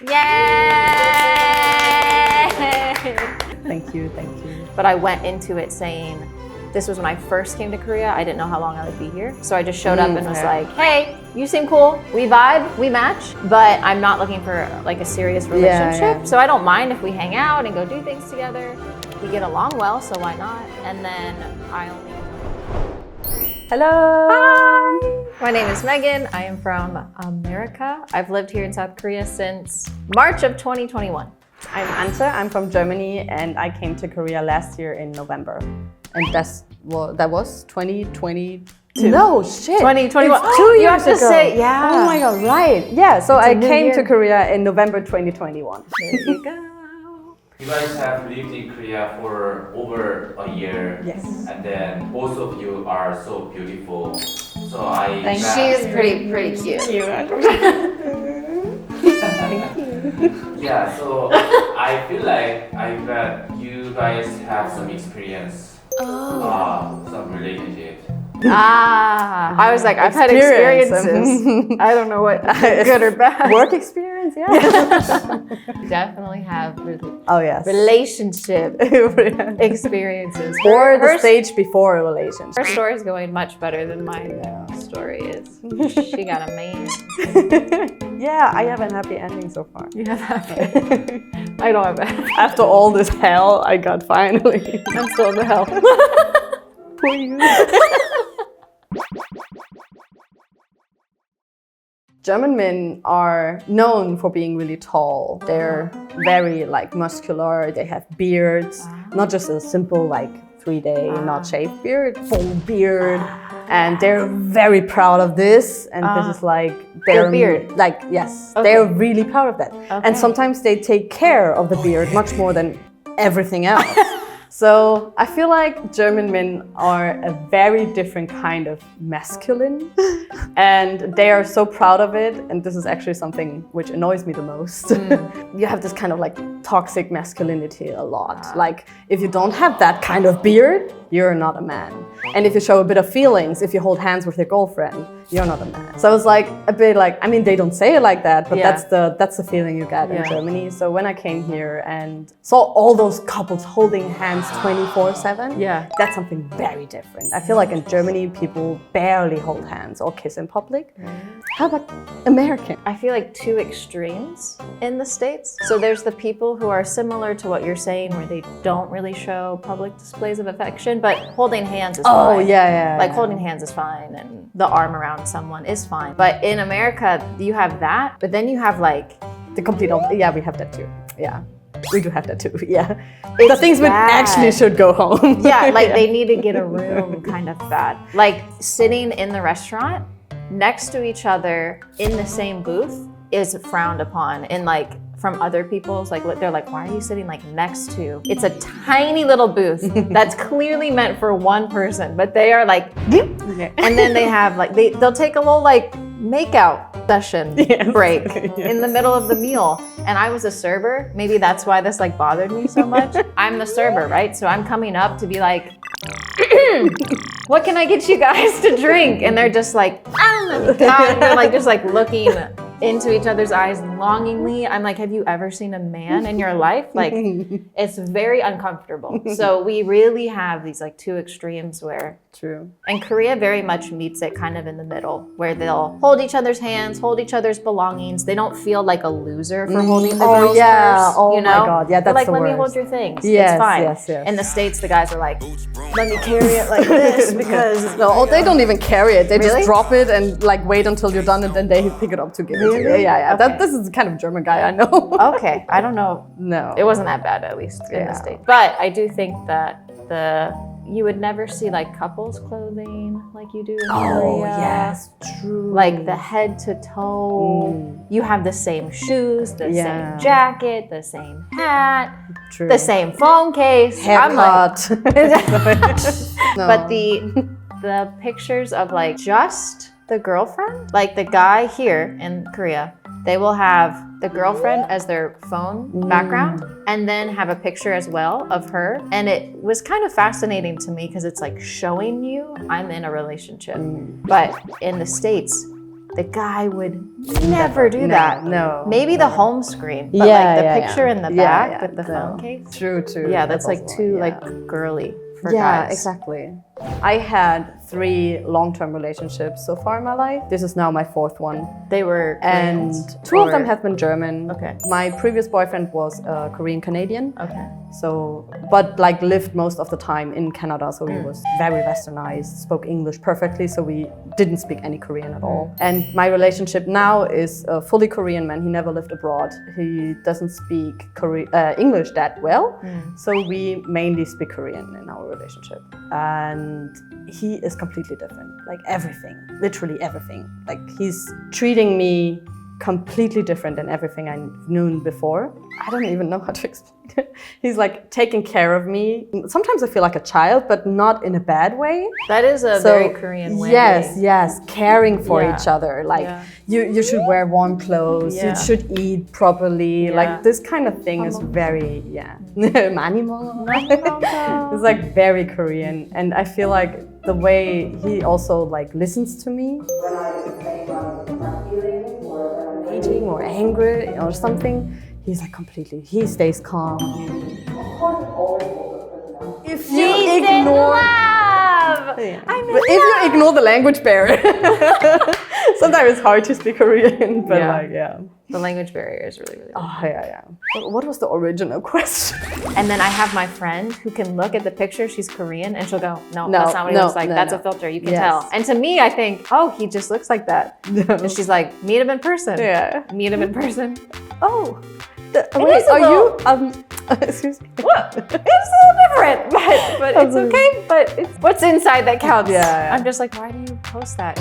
Yay! Thank you, thank you. But I went into it saying, this was when I first came to Korea. I didn't know how long I would be here. So I just showed up and was like, hey, you seem cool. We vibe, we match, but I'm not looking for like a serious relationship. So I don't mind if we hang out and go do things together. We get along well, so why not? And then I only... Hello! Hi! My name is Megan. I am from America. I've lived here in South Korea since March of 2021. I'm Ante. I'm from Germany and I came to Korea last year in November. And that was 2022. No, shit. 2021. It's 2 You years have to ago. say, yeah. Oh my god, right. Yeah, so It's a I new came year. to Korea in November 2021. There you go. You guys have lived in Korea for over a year. Yes. And then both of you are so beautiful. So I Thank you. She's pretty cute. Yeah, so I feel like I bet you guys have some experience, some relationship. I was like, I've had experiences. I don't know what good or bad. Work experience, yeah. Definitely have Oh yes. relationship experiences. Or the stage before a relationship. Her story is going much better than my story is. She got a man. Yeah, I have a happy ending so far. You have happy. I don't have happy. After all this hell, I got finally. I'm still in the hell. Poor you. German men are known for being really tall. They're very muscular. They have beards, not just a simple 3-day not shaved beard, full beard. And they're very proud of this. And this is their beard. Yes, Okay. they're really proud of that. Okay. And sometimes they take care of the beard much more than everything else. So I feel like German men are a very different kind of masculine and they are so proud of it. And this is actually something which annoys me the most. You have this kind of toxic masculinity a lot. If you don't have that kind of beard, you're not a man. And if you show a bit of feelings, if you hold hands with your girlfriend, you're not a man. So it's a bit they don't say it like that, but Yeah. that's the feeling you get in Germany. So when I came here and saw all those couples holding hands 24/7, Yeah. that's something very different. I feel like in Germany, people barely hold hands or kiss in public. How about American? I feel like two extremes in the States. So there's the people who are similar to what you're saying, where they don't really show public displays of affection, but holding hands is fine. Oh, yeah. Holding hands is fine, and the arm around someone is fine. But in America, you have that, but then you have The complete opposite. Yeah, we have that too. Yeah. We do have that too, yeah. It's the things we bad. actually should go home. Yeah, they need to get a room kind of bad. Sitting in the restaurant next to each other in the same booth is frowned upon. And from other people's, they're why are you sitting next to? It's a tiny little booth that's clearly meant for one person, but they are and then they have they'll take a little makeout session break in the middle of the meal. And I was a server. Maybe that's why this bothered me so much. I'm the server, right? So I'm coming up to be what can I get you guys to drink? And they're just I don't know. And they're just looking into each other's eyes longingly. I'm have you ever seen a man in your life? It's very uncomfortable. So we really have these two extremes where... True. And Korea very much meets it kind of in the middle, where they'll hold each other's hands, hold each other's belongings. They don't feel like a loser for holding the girl's purse. Oh you know? my god, yeah, that's They're the let me worst. hold your things. Yes, it's fine. yes. In the States, the guys are let me carry it like this because... No, they don't even carry it. They Really? just drop it and wait until you're done and then they pick it up to give it to you. Yeah. Okay. This is the kind of German guy I know. Okay, I don't know. No. It wasn't that bad, at least in the States. But I do think that you would never see couples clothing like you do in Korea. Yes, true. The head to toe. You have the same shoes, the same jacket, the same hat, True. the same phone case. Haircut. No. But the pictures of just the girlfriend, the guy here in Korea, they will have the girlfriend as their phone background and then have a picture as well of her. And it was kind of fascinating to me because it's showing you I'm in a relationship. But in the States, the guy would never do that. No. Maybe the home screen, but Yeah, like the yeah, picture yeah. in the Yeah, back yeah, with the no. phone case. True. Yeah, that's like also too one, like girly for yeah, guys. exactly. I had 3 long-term relationships so far in my life. This is now my 4th one. They were And Koreans, 2 of them or- have been German. Okay. My previous boyfriend was Korean Canadian. Okay. So, but like lived most of the time in Canada, so he was very westernized, spoke English perfectly, so we didn't speak any Korean at all. And my relationship now is a fully Korean man. He never lived abroad. He doesn't speak English that well, so we mainly speak Korean in our relationship. And he is completely different, like everything, literally everything. Like he's treating me completely different than everything I knew before. I don't even know how to explain it. He's like taking care of me. Sometimes I feel like a child, but not in a bad way. That is a So, very Korean way. Yes, caring for Yeah. each other. Like Yeah. you should wear warm clothes, Yeah. you should eat properly. Yeah. Like this kind of thing is very, 많이 먹어. It's like very Korean. And I feel like the way he also like listens to me when I explain what I'm feeling or when I'm raging or angry or something, he's like completely, he stays calm. Of course, it always holds if you ignore, but if you ignore the language barrier, sometimes it's hard to speak Korean. But The language barrier is really, really Oh yeah. What was the original question? And then I have my friend who can look at the picture, she's Korean, and she'll go, no, No, that's not what he no, looks like. no, That's no. a filter, you can Yes. tell. And to me, I think, oh, he just looks like that. And she's like, meet him in person. Yeah. Meet him in person. Oh, Wait, is a are little- you? Excuse me. what? It's a little different, but it's okay. But it's what's inside that counts. Yeah. I'm just like, why do you post that?